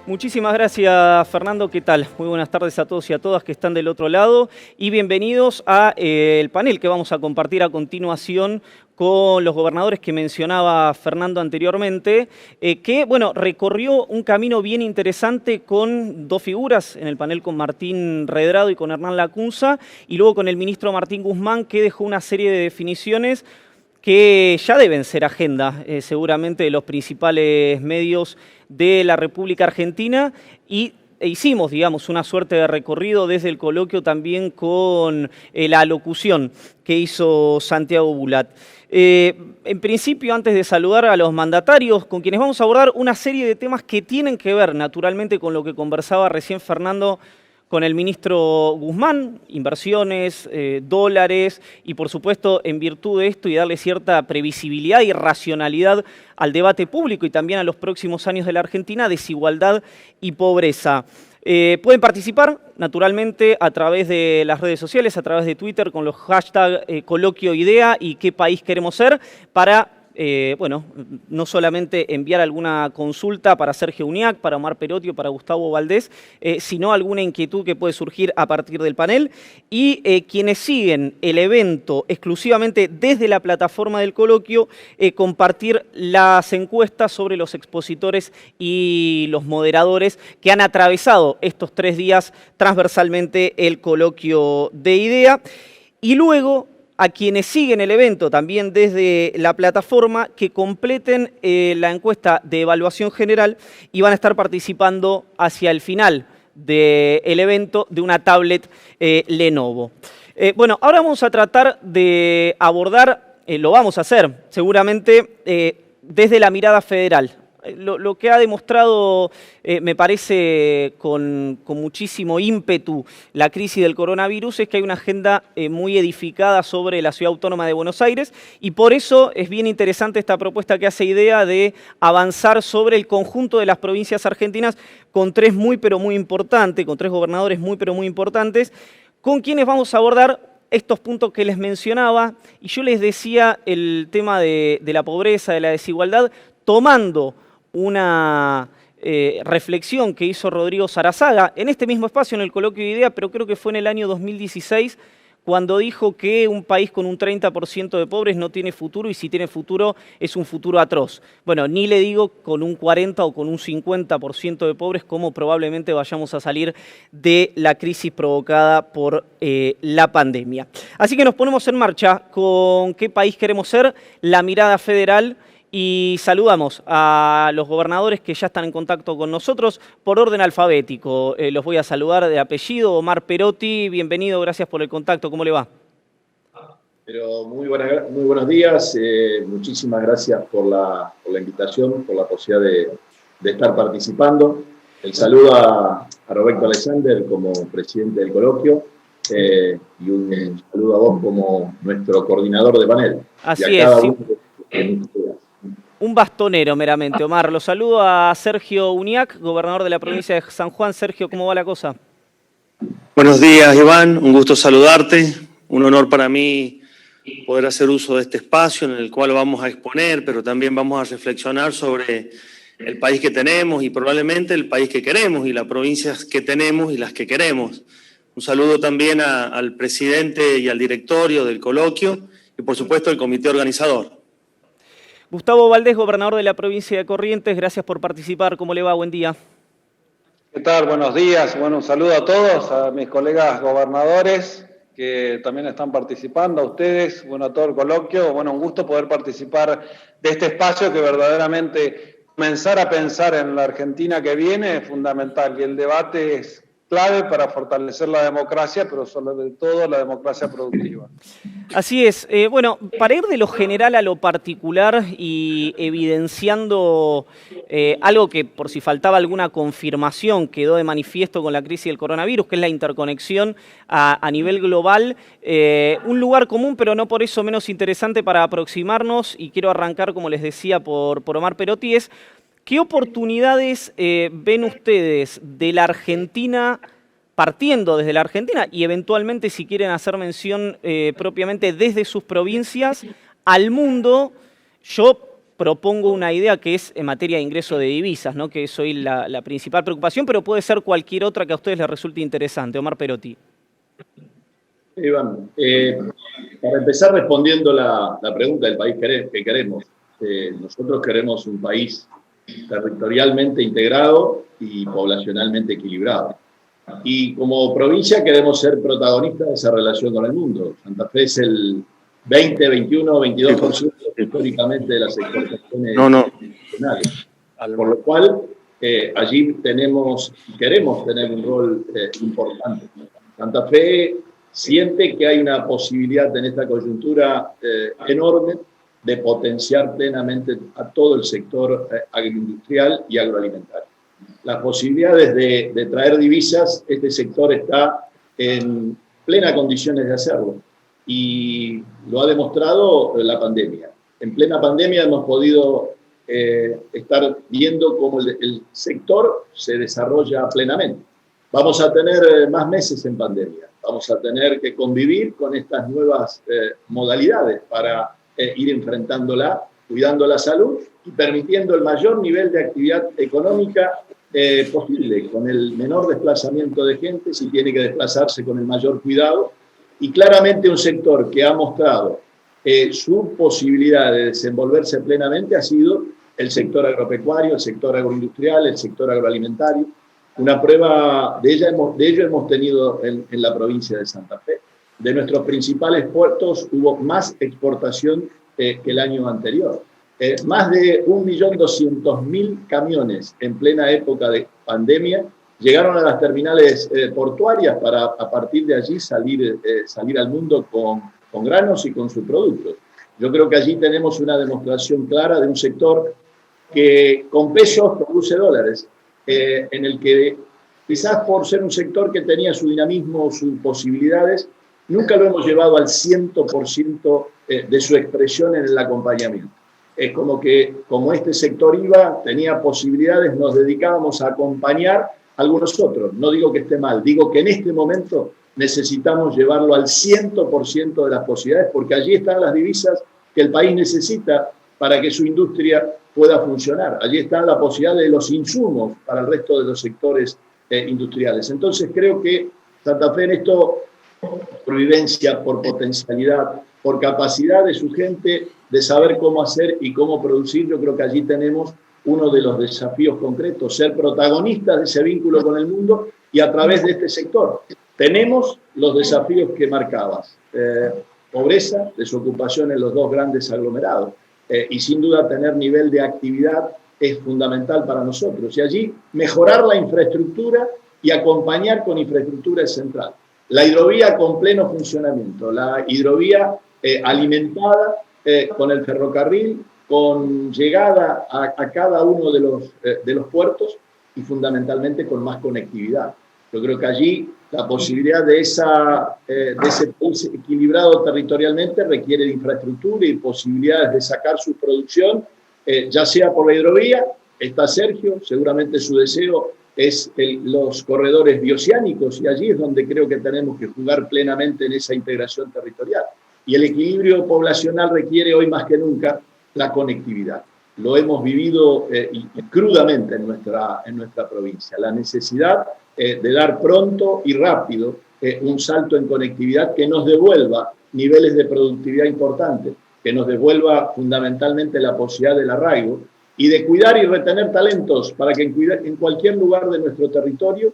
Muchísimas gracias, Fernando. ¿Qué tal? Muy buenas tardes a todos y a todas que están del otro lado y bienvenidos a el panel que vamos a compartir a continuación con los gobernadores que mencionaba Fernando anteriormente, que, bueno, recorrió un camino bien interesante con dos figuras, en el panel con Martín Redrado y con Hernán Lacunza, y luego con el ministro Martín Guzmán, que dejó una serie de definiciones que ya deben ser agenda, seguramente, de los principales medios de la República Argentina, e hicimos, digamos, una suerte de recorrido desde el coloquio también con la alocución que hizo Santiago Bulat. En principio, antes de saludar a los mandatarios, con quienes vamos a abordar una serie de temas que tienen que ver, naturalmente, con lo que conversaba recién Fernando con el ministro Guzmán, inversiones, dólares y, por supuesto, en virtud de esto y darle cierta previsibilidad y racionalidad al debate público y también a los próximos años de la Argentina, desigualdad y pobreza. Pueden participar, naturalmente, a través de las redes sociales, a través de Twitter, con los hashtags coloquioidea y qué país queremos ser, para bueno, no solamente enviar alguna consulta para Sergio Uñac, para Omar Perotti o para Gustavo Valdés, sino alguna inquietud que puede surgir a partir del panel. Y quienes siguen el evento exclusivamente desde la plataforma del coloquio, compartir las encuestas sobre los expositores y los moderadores que han atravesado estos 3 días transversalmente el coloquio de IDEA. Y luego, a quienes siguen el evento también desde la plataforma, que completen la encuesta de evaluación general y van a estar participando hacia el final del evento de una tablet Lenovo. Bueno, ahora vamos a tratar de abordar, lo vamos a hacer seguramente desde la mirada federal. Lo que ha demostrado, me parece, con muchísimo ímpetu la crisis del coronavirus es que hay una agenda muy edificada sobre la Ciudad Autónoma de Buenos Aires y por eso es bien interesante esta propuesta que hace IDEA de avanzar sobre el conjunto de las provincias argentinas con 3 muy pero muy importantes, con 3 gobernadores muy pero muy importantes, con quienes vamos a abordar estos puntos que les mencionaba. Y yo les decía el tema de la pobreza, de la desigualdad, tomando una reflexión que hizo Rodrigo Sarazaga en este mismo espacio, en el coloquio de IDEA, pero creo que fue en el año 2016, cuando dijo que un país con un 30% de pobres no tiene futuro y si tiene futuro es un futuro atroz. Bueno, ni le digo con un 40 o con un 50% de pobres cómo probablemente vayamos a salir de la crisis provocada por la pandemia. Así que nos ponemos en marcha con qué país queremos ser, la mirada federal. Y saludamos a los gobernadores que ya están en contacto con nosotros por orden alfabético. Los voy a saludar de apellido. Omar Perotti, bienvenido, gracias por el contacto. ¿Cómo le va? Pero muy buenos días. Muchísimas gracias por la invitación, por la posibilidad de estar participando. El saludo a Roberto Alexander como presidente del coloquio y un saludo a vos como nuestro coordinador de panel. Así es. Sí. Un bastonero meramente, Omar. Lo saludo a Sergio Uñac, gobernador de la provincia de San Juan. Sergio, ¿cómo va la cosa? Buenos días, Iván. Un gusto saludarte. Un honor para mí poder hacer uso de este espacio en el cual vamos a exponer, pero también vamos a reflexionar sobre el país que tenemos y probablemente el país que queremos y las provincias que tenemos y las que queremos. Un saludo también al presidente y al directorio del coloquio y, por supuesto, al comité organizador. Gustavo Valdés, gobernador de la provincia de Corrientes, gracias por participar. ¿Cómo le va? Buen día. ¿Qué tal? Buenos días. Bueno, un saludo a todos, a mis colegas gobernadores que también están participando, a ustedes, bueno, a todo el coloquio. Bueno, un gusto poder participar de este espacio que verdaderamente comenzar a pensar en la Argentina que viene es fundamental y el debate es clave para fortalecer la democracia, pero sobre todo la democracia productiva. Así es. Bueno, para ir de lo general a lo particular y evidenciando algo que, por si faltaba alguna confirmación, quedó de manifiesto con la crisis del coronavirus, que es la interconexión a nivel global, un lugar común, pero no por eso menos interesante para aproximarnos, y quiero arrancar, como les decía, por Omar Perotti, es ¿qué oportunidades ven ustedes de la Argentina, partiendo desde la Argentina y eventualmente, si quieren hacer mención propiamente desde sus provincias, al mundo? Yo propongo una idea que es en materia de ingreso de divisas, ¿no? Que es hoy la principal preocupación, pero puede ser cualquier otra que a ustedes les resulte interesante. Omar Perotti. Iván, para empezar respondiendo la pregunta del país que queremos, nosotros queremos un país territorialmente integrado y poblacionalmente equilibrado. Y como provincia queremos ser protagonistas de esa relación con el mundo. Santa Fe es el 20, 21, 22% históricamente de las exportaciones nacionales. Por lo cual, allí queremos tener un rol importante. Santa Fe siente que hay una posibilidad en esta coyuntura enorme de potenciar plenamente a todo el sector agroindustrial y agroalimentario. Las posibilidades de traer divisas, este sector está en plenas condiciones de hacerlo y lo ha demostrado la pandemia. En plena pandemia hemos podido estar viendo cómo el sector se desarrolla plenamente. Vamos a tener más meses en pandemia, vamos a tener que convivir con estas nuevas modalidades para ir enfrentándola, cuidando la salud y permitiendo el mayor nivel de actividad económica posible, con el menor desplazamiento de gente, si tiene que desplazarse con el mayor cuidado, y claramente un sector que ha mostrado su posibilidad de desenvolverse plenamente ha sido el sector agropecuario, el sector agroindustrial, el sector agroalimentario. Una prueba de ello hemos tenido en la provincia de Santa Fe. De nuestros principales puertos hubo más exportación que el año anterior. Más de 1.200.000 camiones en plena época de pandemia llegaron a las terminales portuarias para a partir de allí salir al mundo con granos y con sus productos. Yo creo que allí tenemos una demostración clara de un sector que con pesos produce dólares, en el que quizás por ser un sector que tenía su dinamismo, sus posibilidades, nunca lo hemos llevado al 100% de su expresión en el acompañamiento. Es como que, como este sector tenía posibilidades, nos dedicábamos a acompañar a algunos otros. No digo que esté mal, digo que en este momento necesitamos llevarlo al 100% de las posibilidades, porque allí están las divisas que el país necesita para que su industria pueda funcionar. Allí está la posibilidad de los insumos para el resto de los sectores industriales. Entonces creo que Santa Fe en esto, por vivencia, por potencialidad, por capacidad de su gente de saber cómo hacer y cómo producir, yo creo que allí tenemos uno de los desafíos concretos, ser protagonistas de ese vínculo con el mundo y a través de este sector. Tenemos los desafíos que marcabas, pobreza, desocupación en los dos grandes aglomerados, y sin duda tener nivel de actividad es fundamental para nosotros. Y allí mejorar la infraestructura y acompañar con infraestructura es central. La hidrovía con pleno funcionamiento, la hidrovía alimentada con el ferrocarril, con llegada a cada uno de los puertos y fundamentalmente con más conectividad. Yo creo que allí la posibilidad de ese país equilibrado territorialmente requiere de infraestructura y posibilidades de sacar su producción, ya sea por la hidrovía. Está Sergio, seguramente su deseo es los corredores bioceánicos, y allí es donde creo que tenemos que jugar plenamente en esa integración territorial. Y el equilibrio poblacional requiere hoy más que nunca la conectividad. Lo hemos vivido y crudamente en nuestra provincia. La necesidad de dar pronto y rápido un salto en conectividad que nos devuelva niveles de productividad importantes, que nos devuelva fundamentalmente la posibilidad del arraigo y de cuidar y retener talentos para que en cualquier lugar de nuestro territorio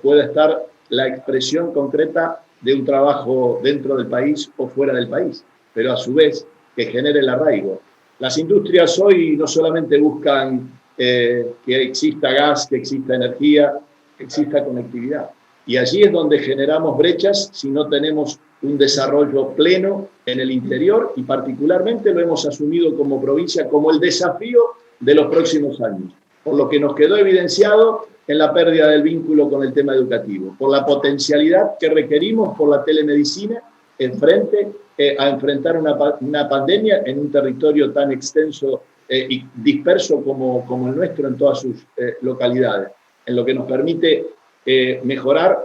pueda estar la expresión concreta de un trabajo dentro del país o fuera del país, pero a su vez que genere el arraigo. Las industrias hoy no solamente buscan que exista gas, que exista energía, que exista conectividad. Y allí es donde generamos brechas si no tenemos un desarrollo pleno en el interior, y particularmente lo hemos asumido como provincia como el desafío de los próximos años, por lo que nos quedó evidenciado en la pérdida del vínculo con el tema educativo, por la potencialidad que requerimos por la telemedicina a enfrentar una pandemia en un territorio tan extenso y disperso como el nuestro en todas sus localidades, en lo que nos permite mejorar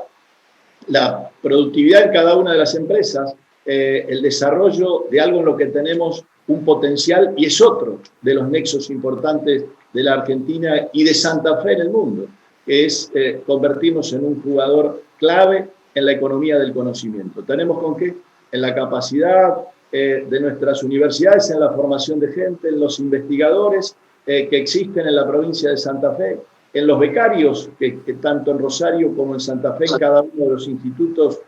la productividad en cada una de las empresas, el desarrollo de algo en lo que tenemos un potencial y es otro de los nexos importantes de la Argentina y de Santa Fe en el mundo, que es convertirnos en un jugador clave en la economía del conocimiento. ¿Tenemos con qué? En la capacidad de nuestras universidades, en la formación de gente, en los investigadores que existen en la provincia de Santa Fe, en los becarios que tanto en Rosario como en Santa Fe, en cada uno de los institutos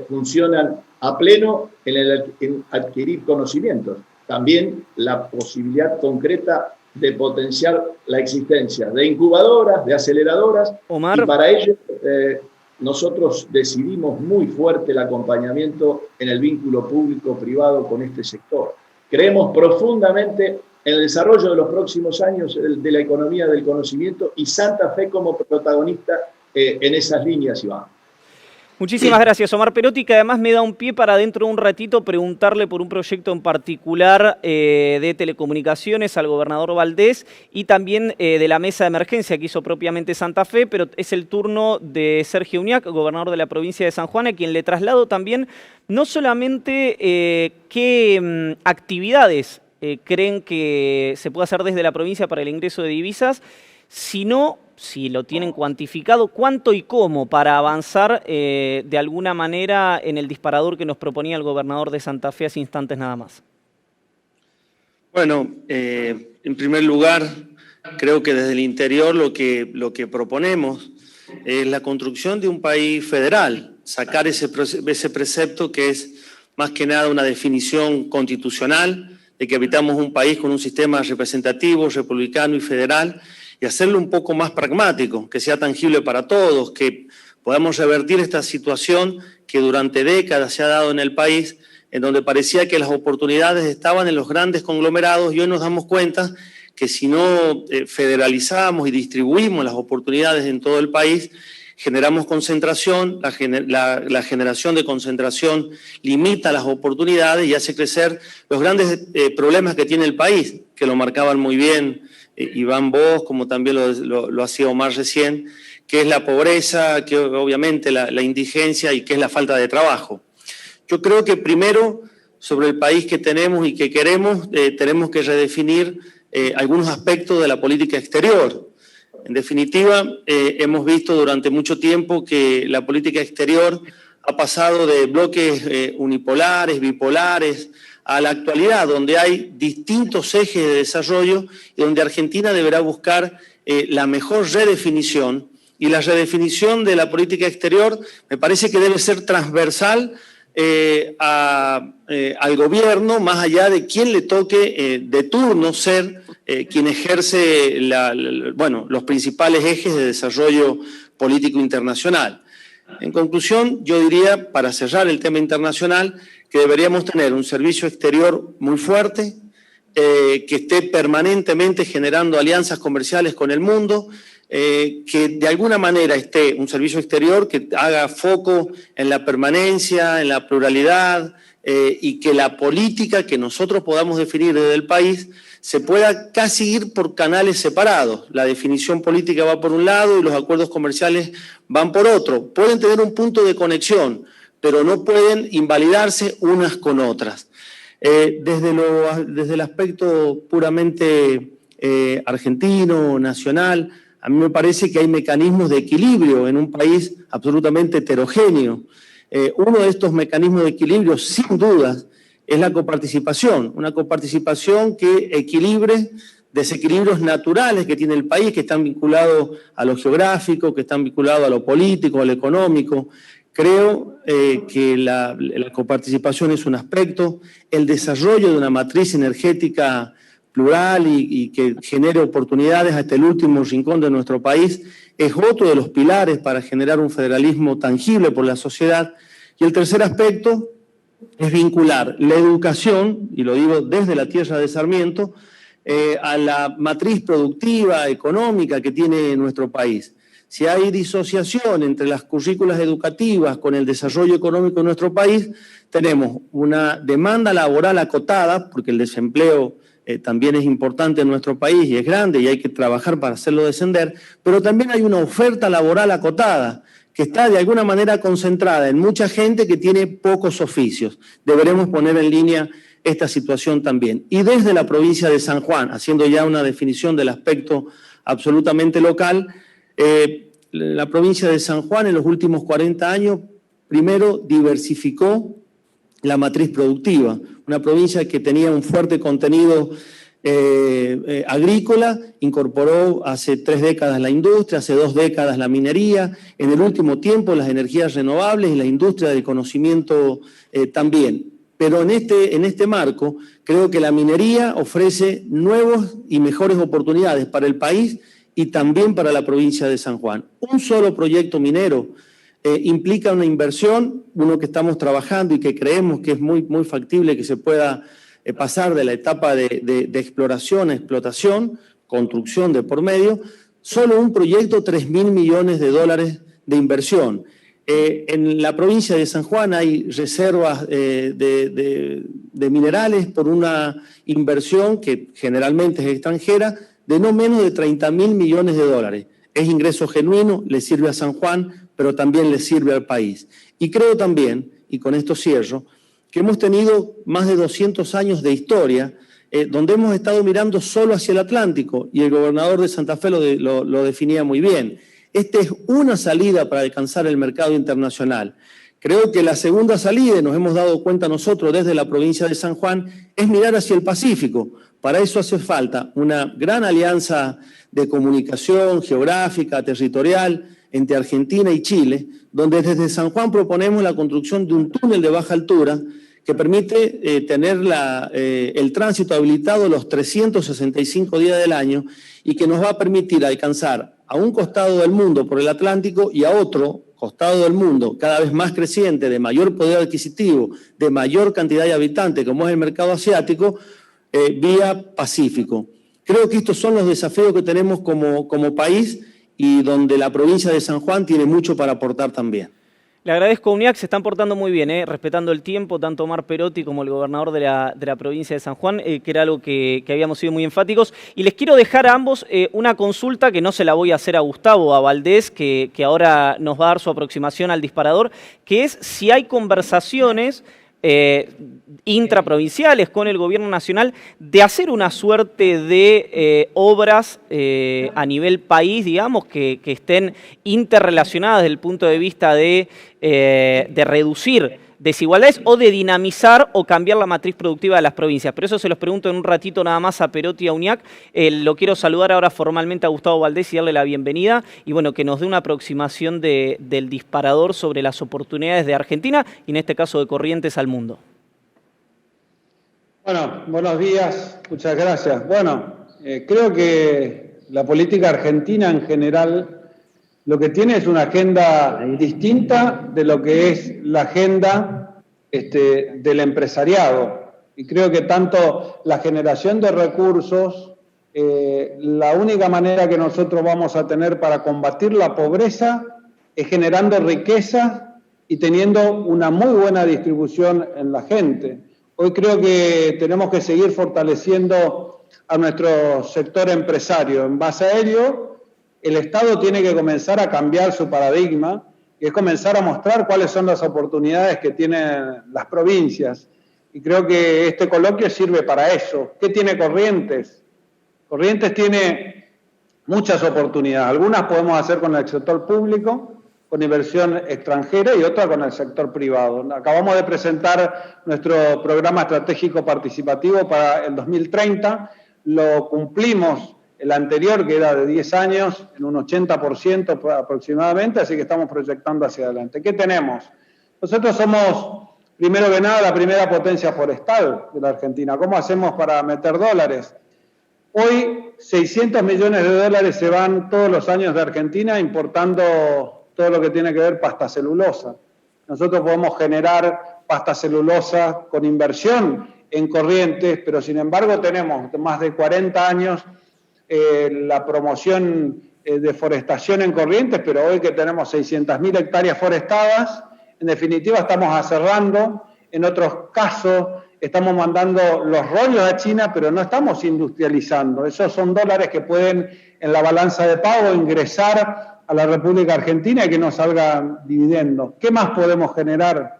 funcionan a pleno en adquirir conocimientos. También la posibilidad concreta de potenciar la existencia de incubadoras, de aceleradoras, Omar. Y para ello nosotros decidimos muy fuerte el acompañamiento en el vínculo público-privado con este sector. Creemos profundamente en el desarrollo de los próximos años de la economía del conocimiento y Santa Fe como protagonista en esas líneas, Iván. Muchísimas gracias, Omar Perotti, que además me da un pie para dentro de un ratito preguntarle por un proyecto en particular de telecomunicaciones al gobernador Valdés y también de la mesa de emergencia que hizo propiamente Santa Fe, pero es el turno de Sergio Uñac, gobernador de la provincia de San Juan, a quien le traslado también no solamente qué actividades creen que se puede hacer desde la provincia para el ingreso de divisas, sino, si lo tienen cuantificado, cuánto y cómo para avanzar de alguna manera en el disparador que nos proponía el gobernador de Santa Fe hace instantes nada más. Bueno, en primer lugar, creo que desde el interior lo que proponemos es la construcción de un país federal, sacar ese precepto que es más que nada una definición constitucional de que habitamos un país con un sistema representativo, republicano y federal, y hacerlo un poco más pragmático, que sea tangible para todos, que podamos revertir esta situación que durante décadas se ha dado en el país, en donde parecía que las oportunidades estaban en los grandes conglomerados, y hoy nos damos cuenta que si no federalizamos y distribuimos las oportunidades en todo el país, generamos concentración, la generación de concentración limita las oportunidades y hace crecer los grandes problemas que tiene el país, que lo marcaban muy bien Iván vos, como también lo hacía Omar recién, que es la pobreza, que obviamente la indigencia y que es la falta de trabajo. Yo creo que primero, sobre el país que tenemos y que queremos, tenemos que redefinir algunos aspectos de la política exterior. En definitiva, hemos visto durante mucho tiempo que la política exterior ha pasado de bloques unipolares, bipolares, a la actualidad, donde hay distintos ejes de desarrollo y donde Argentina deberá buscar la mejor redefinición. Y la redefinición de la política exterior me parece que debe ser transversal al gobierno, más allá de quién le toque de turno ser quien ejerce los principales ejes de desarrollo político internacional. En conclusión, yo diría, para cerrar el tema internacional, que deberíamos tener un servicio exterior muy fuerte, que esté permanentemente generando alianzas comerciales con el mundo, que de alguna manera esté un servicio exterior que haga foco en la permanencia, en la pluralidad, y que la política que nosotros podamos definir desde el país se pueda casi ir por canales separados. La definición política va por un lado y los acuerdos comerciales van por otro. Pueden tener un punto de conexión, pero no pueden invalidarse unas con otras. Desde el aspecto puramente argentino, nacional, a mí me parece que hay mecanismos de equilibrio en un país absolutamente heterogéneo. Uno de estos mecanismos de equilibrio, sin dudas, es la coparticipación, una coparticipación que equilibre desequilibrios naturales que tiene el país, que están vinculados a lo geográfico, que están vinculados a lo político, a lo económico. Creo que la coparticipación es un aspecto, el desarrollo de una matriz energética plural y que genere oportunidades hasta el último rincón de nuestro país es otro de los pilares para generar un federalismo tangible por la sociedad. Y el tercer aspecto es vincular la educación, y lo digo desde la tierra de Sarmiento, a la matriz productiva, económica que tiene nuestro país. Si hay disociación entre las currículas educativas con el desarrollo económico de nuestro país, tenemos una demanda laboral acotada, porque el desempleo también es importante en nuestro país y es grande y hay que trabajar para hacerlo descender, pero también hay una oferta laboral acotada, que está de alguna manera concentrada en mucha gente que tiene pocos oficios. Deberemos poner en línea esta situación también. Y desde la provincia de San Juan, haciendo ya una definición del aspecto absolutamente local, la provincia de San Juan en los últimos 40 años, primero diversificó la matriz productiva, una provincia que tenía un fuerte contenido agrícola, incorporó hace 3 décadas la industria, hace 2 décadas la minería, en el último tiempo las energías renovables y la industria del conocimiento también. Pero en este marco creo que la minería ofrece nuevas y mejores oportunidades para el país y también para la provincia de San Juan. Un solo proyecto minero implica una inversión, uno que estamos trabajando y que creemos que es muy, muy factible que se pueda pasar de la etapa de exploración a explotación, construcción de por medio, solo un proyecto, $3.000 millones de inversión. En la provincia de San Juan hay reservas de minerales por una inversión que generalmente es extranjera, de no menos de $30.000 millones. Es ingreso genuino, le sirve a San Juan, pero también le sirve al país. Y creo también, y con esto cierro, que hemos tenido más de 200 años de historia donde hemos estado mirando solo hacia el Atlántico, y el gobernador de Santa Fe lo definía muy bien. Esta es una salida para alcanzar el mercado internacional. Creo que la segunda salida, y nos hemos dado cuenta nosotros desde la provincia de San Juan, es mirar hacia el Pacífico. Para eso hace falta una gran alianza de comunicación geográfica, territorial, entre Argentina y Chile, donde desde San Juan proponemos la construcción de un túnel de baja altura que permite tener el tránsito habilitado los 365 días del año y que nos va a permitir alcanzar a un costado del mundo por el Atlántico y a otro costado del mundo cada vez más creciente, de mayor poder adquisitivo, de mayor cantidad de habitantes, como es el mercado asiático, vía Pacífico. Creo que estos son los desafíos que tenemos como país y donde la provincia de San Juan tiene mucho para aportar también. Le agradezco, UNIAC, se están portando muy bien, respetando el tiempo, tanto Omar Perotti como el gobernador de la provincia de San Juan, que era algo que habíamos sido muy enfáticos. Y les quiero dejar a ambos una consulta que no se la voy a hacer a Gustavo o a Valdés, que ahora nos va a dar su aproximación al disparador, que es si hay conversaciones intraprovinciales con el gobierno nacional de hacer una suerte de obras a nivel país, digamos, que estén interrelacionadas desde el punto de vista de reducir desigualdades o de dinamizar o cambiar la matriz productiva de las provincias. Pero eso se los pregunto en un ratito nada más a Perotti y a UNIAC. Lo quiero saludar ahora formalmente a Gustavo Valdés y darle la bienvenida y bueno, que nos dé una aproximación del disparador sobre las oportunidades de Argentina y en este caso de Corrientes al mundo. Bueno, buenos días, muchas gracias. Bueno, creo que la política argentina en general lo que tiene es una agenda distinta de lo que es la agenda del empresariado. Y creo que tanto la generación de recursos, la única manera que nosotros vamos a tener para combatir la pobreza es generando riqueza y teniendo una muy buena distribución en la gente. Hoy creo que tenemos que seguir fortaleciendo a nuestro sector empresario. En base a ello, el Estado tiene que comenzar a cambiar su paradigma, que es comenzar a mostrar cuáles son las oportunidades que tienen las provincias. Y creo que este coloquio sirve para eso. ¿Qué tiene Corrientes? Corrientes tiene muchas oportunidades. Algunas podemos hacer con el sector público, con inversión extranjera, y otras con el sector privado. Acabamos de presentar nuestro programa estratégico participativo para el 2030. Lo cumplimos el anterior, que era de 10 años, en un 80% aproximadamente, así que estamos proyectando hacia adelante. ¿Qué tenemos? Nosotros somos, primero que nada, la primera potencia forestal de la Argentina. ¿Cómo hacemos para meter dólares? Hoy, $600 millones se van todos los años de Argentina importando todo lo que tiene que ver pasta celulosa. Nosotros podemos generar pasta celulosa con inversión en Corrientes, pero sin embargo tenemos más de 40 años la promoción de forestación en Corrientes, pero hoy que tenemos 600.000 hectáreas forestadas, en definitiva estamos aserrando, en otros casos estamos mandando los rollos a China, pero no estamos industrializando. Esos son dólares que pueden en la balanza de pago ingresar a la República Argentina y que nos salgan dividendos. ¿Qué más podemos generar?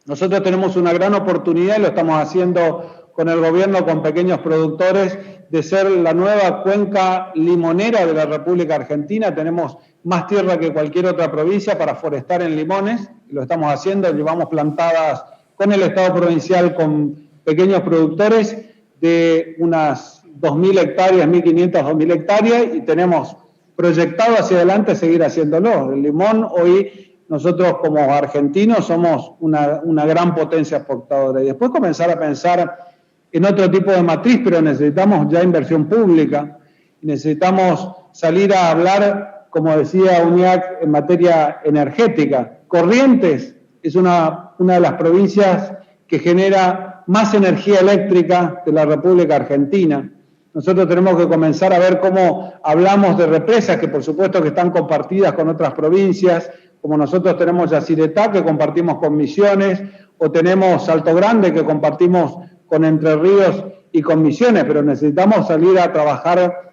Nosotros tenemos una gran oportunidad y lo estamos haciendo con el gobierno, con pequeños productores, de ser la nueva cuenca limonera de la República Argentina. Tenemos más tierra que cualquier otra provincia para forestar en limones, lo estamos haciendo, llevamos plantadas con el Estado provincial, con pequeños productores de unas 2.000 hectáreas, 1.500, 2.000 hectáreas, y tenemos proyectado hacia adelante seguir haciéndolo. El limón hoy, nosotros como argentinos somos una gran potencia exportadora, y después comenzar a pensar en otro tipo de matriz, pero necesitamos ya inversión pública, necesitamos salir a hablar, como decía UNIAC, en materia energética. Corrientes es una de las provincias que genera más energía eléctrica de la República Argentina. Nosotros tenemos que comenzar a ver cómo hablamos de represas, que por supuesto que están compartidas con otras provincias, como nosotros tenemos Yacyretá, que compartimos con Misiones, o tenemos Salto Grande, que compartimos con Entre Ríos y con Misiones, pero necesitamos salir a trabajar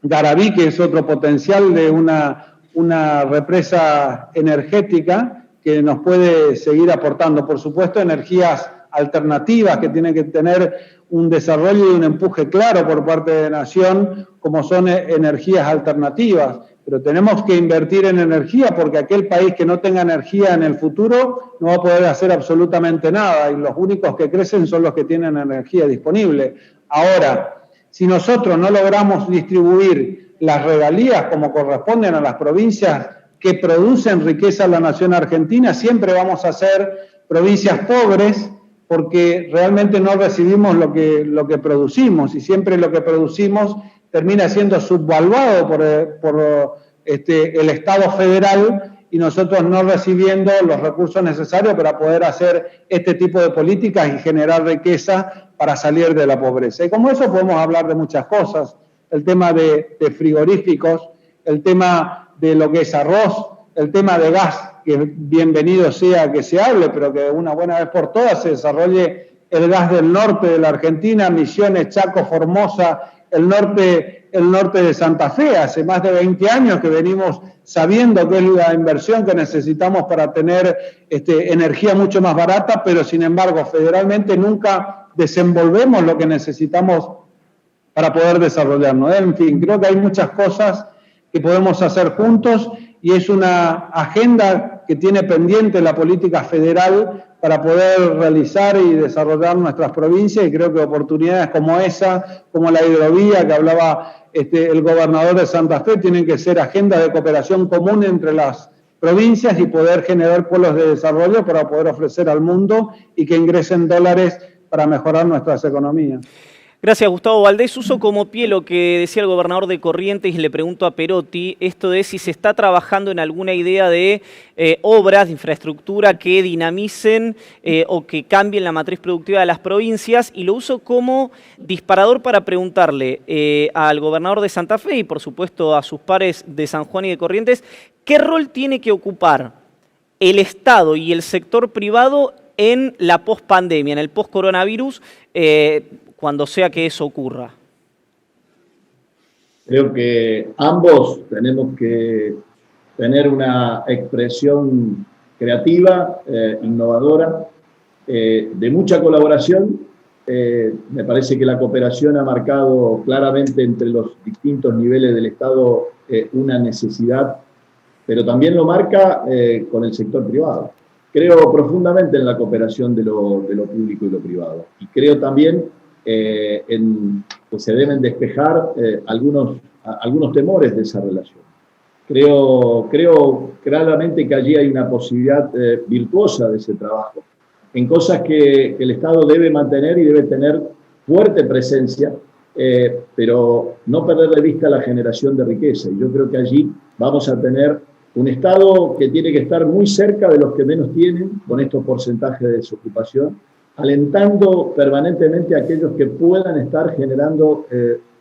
Garabí, que es otro potencial de una represa energética que nos puede seguir aportando. Por supuesto, energías alternativas que tienen que tener un desarrollo y un empuje claro por parte de la Nación, como son energías alternativas. Pero tenemos que invertir en energía, porque aquel país que no tenga energía en el futuro no va a poder hacer absolutamente nada, y los únicos que crecen son los que tienen energía disponible. Ahora, si nosotros no logramos distribuir las regalías como corresponden a las provincias que producen riqueza en la nación argentina, siempre vamos a ser provincias pobres, porque realmente no recibimos lo que producimos, y siempre lo que producimos termina siendo subvaluado por el Estado federal, y nosotros no recibiendo los recursos necesarios para poder hacer este tipo de políticas y generar riqueza para salir de la pobreza. Y como eso podemos hablar de muchas cosas, el tema de frigoríficos, el tema de lo que es arroz, el tema de gas, que bienvenido sea que se hable, pero que una buena vez por todas se desarrolle el gas del norte de la Argentina, Misiones, Chaco, Formosa, el norte de Santa Fe. Hace más de 20 años que venimos sabiendo que es la inversión que necesitamos para tener energía mucho más barata, pero sin embargo federalmente nunca desenvolvemos lo que necesitamos para poder desarrollarnos. En fin, creo que hay muchas cosas que podemos hacer juntos, y es una agenda que tiene pendiente la política federal para poder realizar y desarrollar nuestras provincias, y creo que oportunidades como esa, como la hidrovía que hablaba el gobernador de Santa Fe, tienen que ser agendas de cooperación común entre las provincias y poder generar polos de desarrollo para poder ofrecer al mundo y que ingresen dólares para mejorar nuestras economías. Gracias, Gustavo Valdés. Uso como pie lo que decía el gobernador de Corrientes y le pregunto a Perotti, esto de si se está trabajando en alguna idea de obras de infraestructura que dinamicen o que cambien la matriz productiva de las provincias, y lo uso como disparador para preguntarle al gobernador de Santa Fe y por supuesto a sus pares de San Juan y de Corrientes, ¿qué rol tiene que ocupar el Estado y el sector privado en la pospandemia, en el post-coronavirus, cuando sea que eso ocurra? Creo que ambos tenemos que tener una expresión creativa, innovadora, de mucha colaboración. Me parece que la cooperación ha marcado claramente entre los distintos niveles del Estado una necesidad, pero también lo marca con el sector privado. Creo profundamente en la cooperación de lo público y lo privado, y creo también que se deben despejar algunos temores de esa relación. Creo claramente que allí hay una posibilidad virtuosa de ese trabajo, en cosas que el Estado debe mantener y debe tener fuerte presencia, pero no perder de vista la generación de riqueza. Y yo creo que allí vamos a tener un Estado que tiene que estar muy cerca de los que menos tienen, con estos porcentajes de desocupación, alentando permanentemente a aquellos que puedan estar generando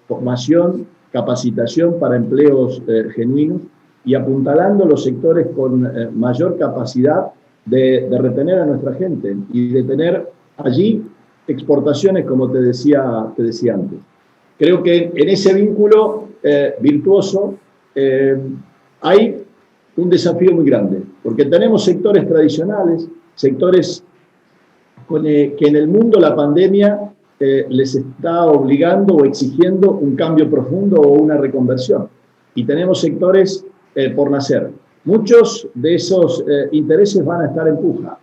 formación, capacitación para empleos genuinos, y apuntalando los sectores con mayor capacidad de retener a nuestra gente y de tener allí exportaciones, como te decía antes. Creo que en ese vínculo virtuoso hay un desafío muy grande, porque tenemos sectores tradicionales, sectores que en el mundo la pandemia les está obligando o exigiendo un cambio profundo o una reconversión. Y tenemos sectores por nacer. Muchos de esos intereses van a estar en puja.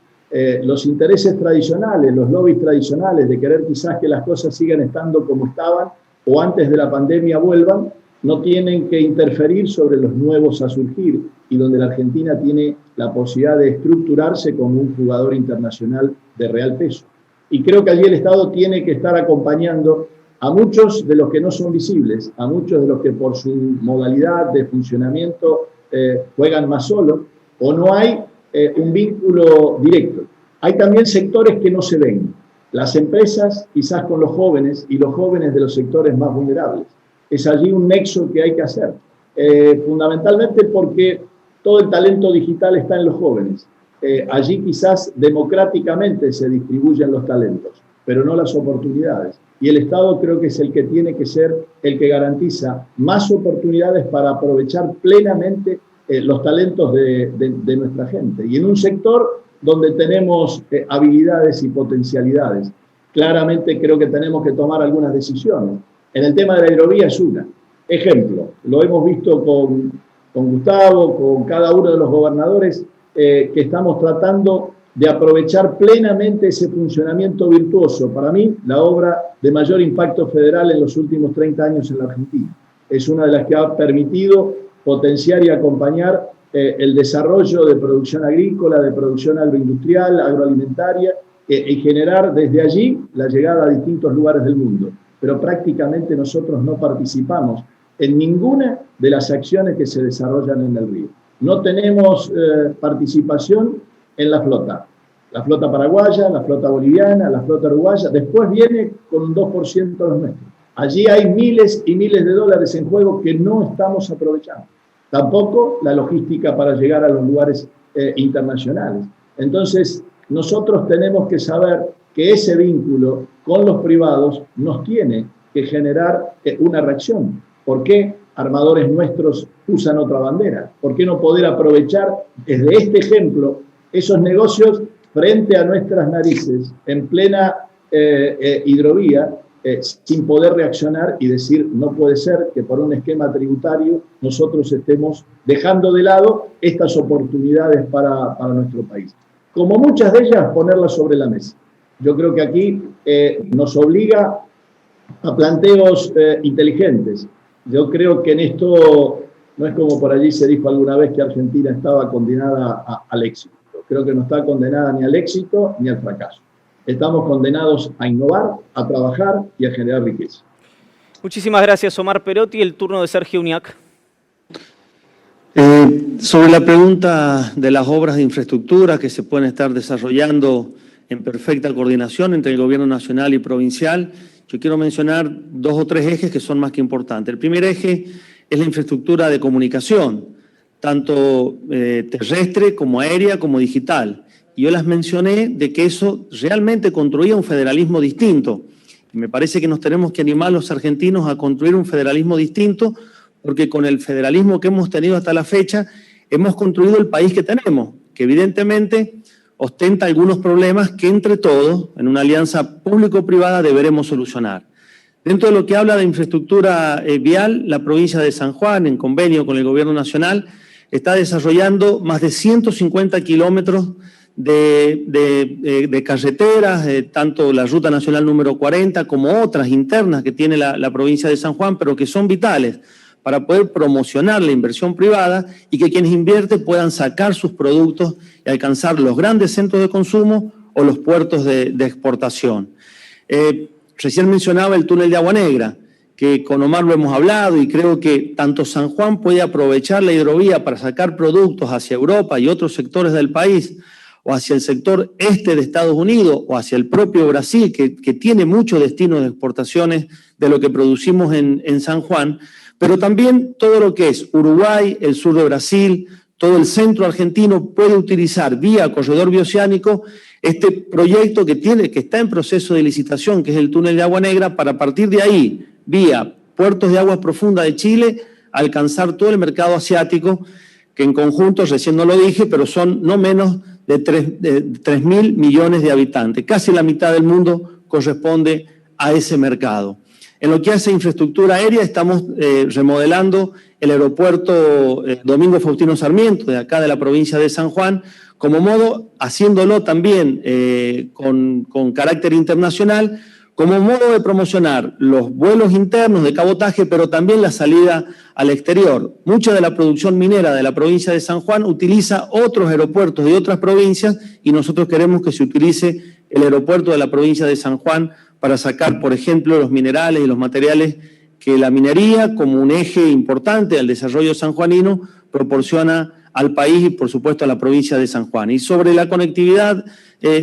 Los intereses tradicionales, los lobbies tradicionales de querer quizás que las cosas sigan estando como estaban o antes de la pandemia vuelvan, no tienen que interferir sobre los nuevos a surgir y donde la Argentina tiene la posibilidad de estructurarse como un jugador internacional de real peso. Y creo que allí el Estado tiene que estar acompañando a muchos de los que no son visibles, a muchos de los que por su modalidad de funcionamiento juegan más solo o no hay un vínculo directo. Hay también sectores que no se ven. Las empresas quizás con los jóvenes y los jóvenes de los sectores más vulnerables. Es allí un nexo que hay que hacer. Fundamentalmente porque todo el talento digital está en los jóvenes. Allí quizás democráticamente se distribuyen los talentos, pero no las oportunidades. Y el Estado creo que es el que tiene que ser el que garantiza más oportunidades para aprovechar plenamente los talentos de nuestra gente. Y en un sector donde tenemos habilidades y potencialidades, claramente creo que tenemos que tomar algunas decisiones. En el tema de la hidrovía es una. Ejemplo, lo hemos visto con Gustavo, con cada uno de los gobernadores, que estamos tratando de aprovechar plenamente ese funcionamiento virtuoso. Para mí, la obra de mayor impacto federal en los últimos 30 años en la Argentina. Es una de las que ha permitido potenciar y acompañar el desarrollo de producción agrícola, de producción agroindustrial, agroalimentaria, y generar desde allí la llegada a distintos lugares del mundo. Pero prácticamente nosotros no participamos en ninguna de las acciones que se desarrollan en el río. No tenemos participación en la flota paraguaya, la flota boliviana, la flota uruguaya, después viene con un 2% los nuestros. Allí hay miles y miles de dólares en juego que no estamos aprovechando. Tampoco la logística para llegar a los lugares internacionales. Entonces, nosotros tenemos que saber que ese vínculo con los privados nos tiene que generar una reacción. ¿Por qué armadores nuestros usan otra bandera? ¿Por qué no poder aprovechar desde este ejemplo esos negocios frente a nuestras narices en plena hidrovía sin poder reaccionar y decir no puede ser que por un esquema tributario nosotros estemos dejando de lado estas oportunidades para nuestro país? Como muchas de ellas, ponerlas sobre la mesa. Yo creo que aquí nos obliga a planteos inteligentes. Yo creo que en esto no es como por allí se dijo alguna vez que Argentina estaba condenada al éxito. Creo que no está condenada ni al éxito ni al fracaso. Estamos condenados a innovar, a trabajar y a generar riqueza. Muchísimas gracias, Omar Perotti. El turno de Sergio Uñac. Sobre la pregunta de las obras de infraestructura que se pueden estar desarrollando en perfecta coordinación entre el gobierno nacional y provincial, yo quiero mencionar 2 o 3 ejes que son más que importantes. El primer eje es la infraestructura de comunicación, tanto terrestre como aérea como digital. Y yo las mencioné de que eso realmente construía un federalismo distinto. Y me parece que nos tenemos que animar los argentinos a construir un federalismo distinto, porque con el federalismo que hemos tenido hasta la fecha, hemos construido el país que tenemos, que evidentemente ostenta algunos problemas que entre todos, en una alianza público-privada, deberemos solucionar. Dentro de lo que habla de infraestructura vial, la provincia de San Juan, en convenio con el gobierno nacional, está desarrollando más de 150 kilómetros de carreteras, tanto la Ruta Nacional número 40 como otras internas que tiene la provincia de San Juan, pero que son vitales para poder promocionar la inversión privada y que quienes invierten puedan sacar sus productos y alcanzar los grandes centros de consumo o los puertos de exportación. Recién mencionaba el túnel de Agua Negra, que con Omar lo hemos hablado y creo que tanto San Juan puede aprovechar la hidrovía para sacar productos hacia Europa y otros sectores del país, o hacia el sector este de Estados Unidos, o hacia el propio Brasil, que tiene muchos destinos de exportaciones de lo que producimos en San Juan, pero también todo lo que es Uruguay, el sur de Brasil, todo el centro argentino puede utilizar vía corredor bioceánico este proyecto que está en proceso de licitación, que es el túnel de Agua Negra, para partir de ahí, vía puertos de aguas profundas de Chile, alcanzar todo el mercado asiático, que en conjunto, recién no lo dije, pero son no menos de 3.000 millones de habitantes. Casi la mitad del mundo corresponde a ese mercado. En lo que hace a infraestructura aérea, estamos remodelando el aeropuerto Domingo Faustino Sarmiento, de acá de la provincia de San Juan, como modo, haciéndolo también con carácter internacional, como modo de promocionar los vuelos internos de cabotaje, pero también la salida al exterior. Mucha de la producción minera de la provincia de San Juan utiliza otros aeropuertos de otras provincias y nosotros queremos que se utilice el aeropuerto de la provincia de San Juan para sacar, por ejemplo, los minerales y los materiales que la minería, como un eje importante del desarrollo sanjuanino, proporciona al país y, por supuesto, a la provincia de San Juan. Y sobre la conectividad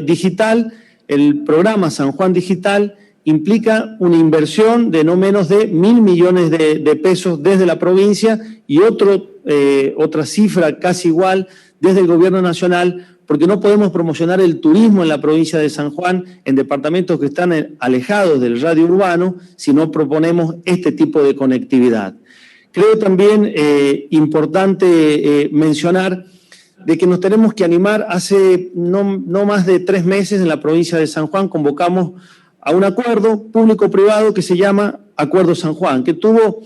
digital, el programa San Juan Digital implica una inversión de no menos de 1.000 millones de pesos desde la provincia y otra cifra casi igual desde el gobierno nacional, porque no podemos promocionar el turismo en la provincia de San Juan en departamentos que están alejados del radio urbano si no proponemos este tipo de conectividad. Creo también importante mencionar de que nos tenemos que animar. Hace no más de 3 meses en la provincia de San Juan convocamos a un acuerdo público-privado que se llama Acuerdo San Juan, que tuvo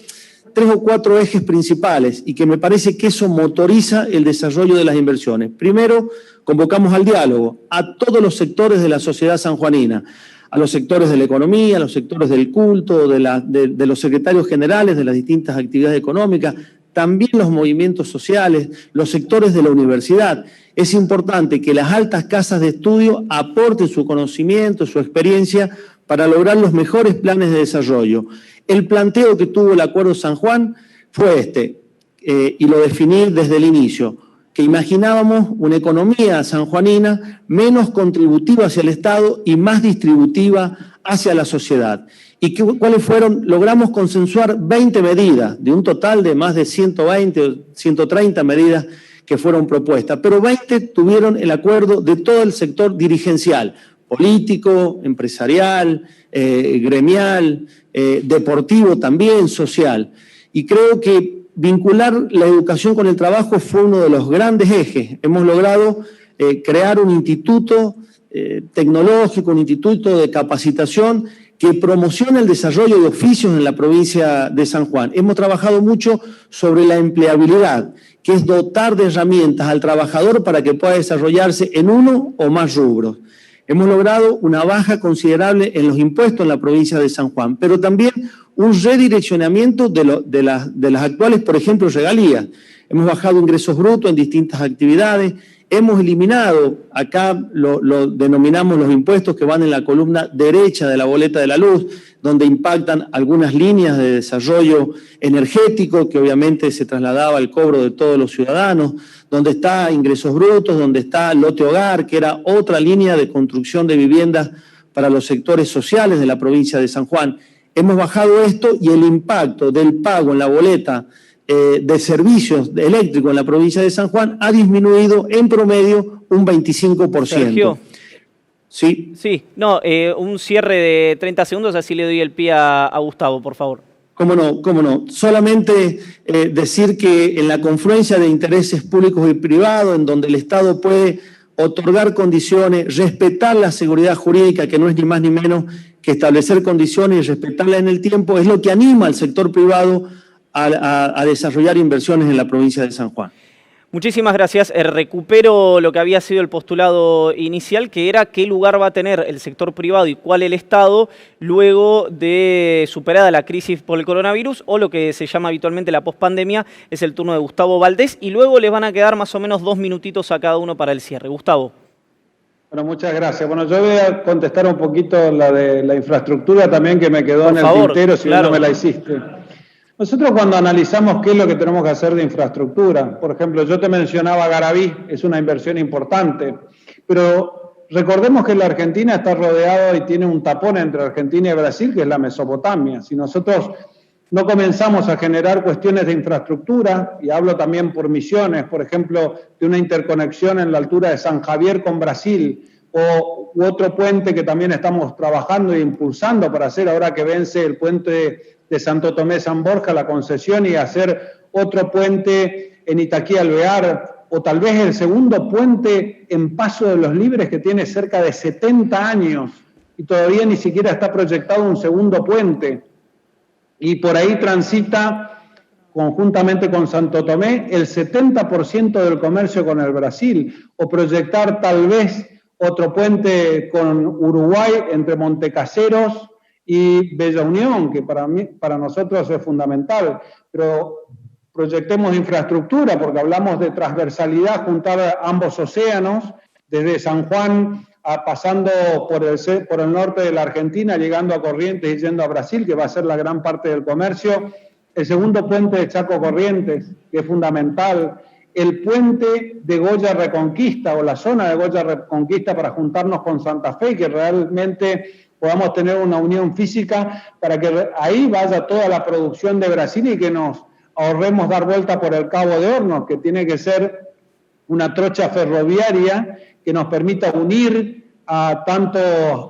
3 o 4 ejes principales y que me parece que eso motoriza el desarrollo de las inversiones. Primero, convocamos al diálogo a todos los sectores de la sociedad sanjuanina, a los sectores de la economía, a los sectores del culto, de los secretarios generales de las distintas actividades económicas, también los movimientos sociales, los sectores de la universidad. Es importante que las altas casas de estudio aporten su conocimiento, su experiencia para lograr los mejores planes de desarrollo. El planteo que tuvo el Acuerdo San Juan fue y lo definí desde el inicio, que imaginábamos una economía sanjuanina menos contributiva hacia el Estado y más distributiva hacia la sociedad. ¿Y cuáles fueron? Logramos consensuar 20 medidas, de un total de más de 120 o 130 medidas que fueron propuestas, pero 20 tuvieron el acuerdo de todo el sector dirigencial, político, empresarial, gremial, deportivo también, social. Y creo que vincular la educación con el trabajo fue uno de los grandes ejes. Hemos logrado crear un instituto tecnológico, un instituto de capacitación que promociona el desarrollo de oficios en la provincia de San Juan. Hemos trabajado mucho sobre la empleabilidad, que es dotar de herramientas al trabajador para que pueda desarrollarse en uno o más rubros. Hemos logrado una baja considerable en los impuestos en la provincia de San Juan, pero también un redireccionamiento de las actuales, por ejemplo, regalías. Hemos bajado ingresos brutos en distintas actividades, hemos eliminado, acá lo denominamos los impuestos que van en la columna derecha de la boleta de la luz, donde impactan algunas líneas de desarrollo energético que obviamente se trasladaba al cobro de todos los ciudadanos, donde está ingresos brutos, donde está lote hogar, que era otra línea de construcción de viviendas para los sectores sociales de la provincia de San Juan. Hemos bajado esto y el impacto del pago en la boleta de servicios eléctricos en la provincia de San Juan ha disminuido en promedio un 25%. Sergio. Sí. Sí, no, un cierre de 30 segundos, así le doy el pie a Gustavo, por favor. Cómo no. Solamente decir que en la confluencia de intereses públicos y privados, en donde el Estado puede otorgar condiciones, respetar la seguridad jurídica, que no es ni más ni menos que establecer condiciones y respetarla en el tiempo, es lo que anima al sector privado a desarrollar inversiones en la provincia de San Juan. Muchísimas gracias. Recupero lo que había sido el postulado inicial, que era qué lugar va a tener el sector privado y cuál el Estado luego de superada la crisis por el coronavirus, o lo que se llama habitualmente la pospandemia. Es el turno de Gustavo Valdés y luego les van a quedar más o menos 2 minutitos a cada uno para el cierre. Gustavo. Bueno, muchas gracias. Bueno, yo voy a contestar un poquito la de la infraestructura también, que me quedó en el tintero, si no me la hiciste. Nosotros cuando analizamos qué es lo que tenemos que hacer de infraestructura, por ejemplo, yo te mencionaba Garaví, es una inversión importante, pero recordemos que la Argentina está rodeada y tiene un tapón entre Argentina y Brasil, que es la Mesopotamia. Si nosotros no comenzamos a generar cuestiones de infraestructura, y hablo también por Misiones, por ejemplo, de una interconexión en la altura de San Javier con Brasil, u otro puente que también estamos trabajando e impulsando para hacer ahora que vence el puente de Santo Tomé San Borja, la concesión, y hacer otro puente en Itaquí Alvear, o tal vez el segundo puente en Paso de los Libres, que tiene cerca de 70 años y todavía ni siquiera está proyectado un segundo puente. Y por ahí transita, conjuntamente con Santo Tomé, el 70% del comercio con el Brasil, o proyectar tal vez otro puente con Uruguay entre Montecaseros y Bella Unión, que para nosotros es fundamental, pero proyectemos infraestructura, porque hablamos de transversalidad, juntar ambos océanos, desde San Juan pasando por el norte de la Argentina, llegando a Corrientes y yendo a Brasil, que va a ser la gran parte del comercio. El segundo puente de Chaco Corrientes, que es fundamental. El puente de Goya Reconquista, o la zona de Goya Reconquista, para juntarnos con Santa Fe, que realmente podamos tener una unión física para que ahí vaya toda la producción de Brasil y que nos ahorremos dar vuelta por el Cabo de Hornos, que tiene que ser una trocha ferroviaria que nos permita unir a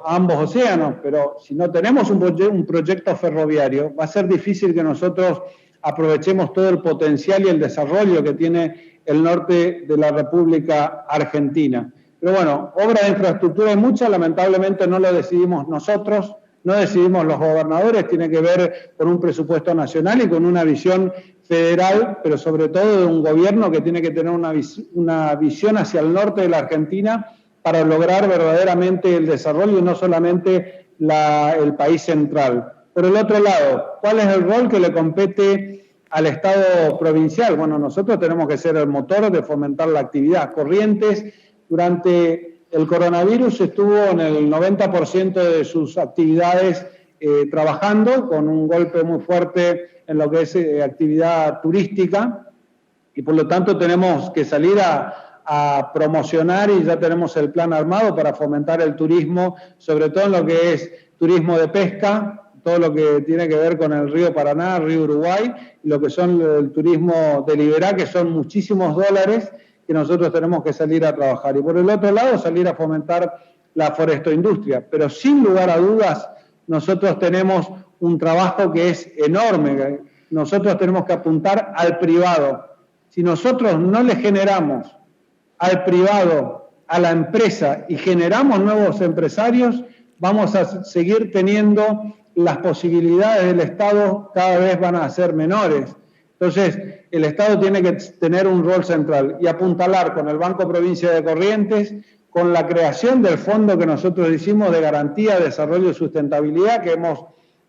ambos océanos, pero si no tenemos un proyecto ferroviario, va a ser difícil que nosotros aprovechemos todo el potencial y el desarrollo que tiene el norte de la República Argentina. Pero bueno, obra de infraestructura hay mucha, lamentablemente no lo decidimos nosotros, no decidimos los gobernadores, tiene que ver con un presupuesto nacional y con una visión federal, pero sobre todo de un gobierno que tiene que tener una visión hacia el norte de la Argentina para lograr verdaderamente el desarrollo y no solamente el país central. Por el otro lado, ¿cuál es el rol que le compete al Estado provincial? Bueno, nosotros tenemos que ser el motor de fomentar la actividad. Corrientes, durante el coronavirus, estuvo en el 90% de sus actividades trabajando, con un golpe muy fuerte en lo que es actividad turística, y por lo tanto tenemos que salir a promocionar, y ya tenemos el plan armado para fomentar el turismo, sobre todo en lo que es turismo de pesca, todo lo que tiene que ver con el río Paraná, río Uruguay, y lo que son el turismo de Liberá, que son muchísimos dólares que nosotros tenemos que salir a trabajar. Y por el otro lado, salir a fomentar la forestoindustria. Pero sin lugar a dudas, nosotros tenemos un trabajo que es enorme. Nosotros tenemos que apuntar al privado. Si nosotros no le generamos al privado, a la empresa, y generamos nuevos empresarios, vamos a seguir teniendo las posibilidades del Estado cada vez van a ser menores. Entonces, el Estado tiene que tener un rol central y apuntalar con el Banco Provincia de Corrientes, con la creación del fondo que nosotros hicimos de garantía, desarrollo y sustentabilidad, que hemos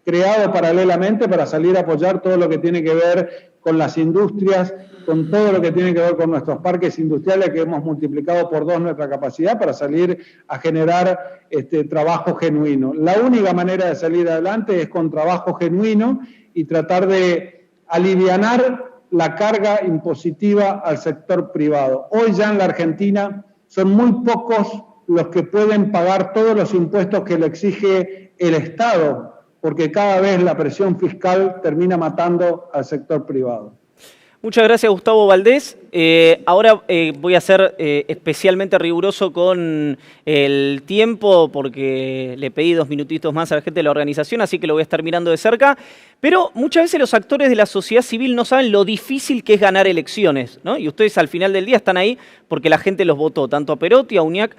creado paralelamente para salir a apoyar todo lo que tiene que ver con las industrias, con todo lo que tiene que ver con nuestros parques industriales, que hemos multiplicado por 2 nuestra capacidad para salir a generar trabajo genuino. La única manera de salir adelante es con trabajo genuino y tratar de alivianar la carga impositiva al sector privado. Hoy ya en la Argentina son muy pocos los que pueden pagar todos los impuestos que le exige el Estado, porque cada vez la presión fiscal termina matando al sector privado. Muchas gracias, Gustavo Valdés. Ahora voy a ser especialmente riguroso con el tiempo porque le pedí 2 minutitos más a la gente de la organización, así que lo voy a estar mirando de cerca. Pero muchas veces los actores de la sociedad civil no saben lo difícil que es ganar elecciones, ¿no? Y ustedes al final del día están ahí porque la gente los votó, tanto a Perotti, a Uñac,